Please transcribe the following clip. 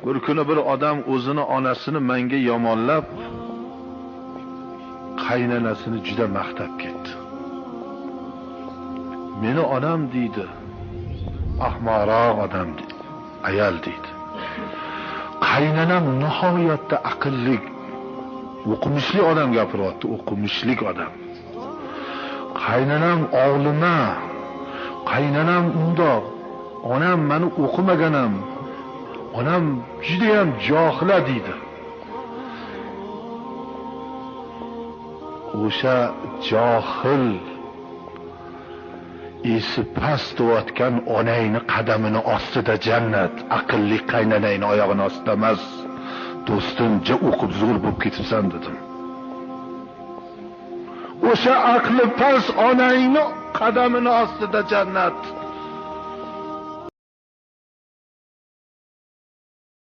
Bir kuni bir odam o'zini onasini menga yomonlab, qaynonasini juda maqtab ketdi. Meni onam deydi, ahmoqroq odam deydi, ayol deydi. Qaynonam nihoyatda aqlli, o'qimishli odam gapiryapti, o'qimishli odam. Qaynonam oğluna, qaynonam undoq, onam meni o'qimaganam. Onam juda ham johila deydi. O'sha johil esi past o'tgan onangni qadamini ostida jannat, aqlli qaynonangni oyog'ini ostida emas. Do'stim, ja o'qib zo'r bo'lib ketibsan dedim. O'sha aqli past onangni qadamini ostida jannat.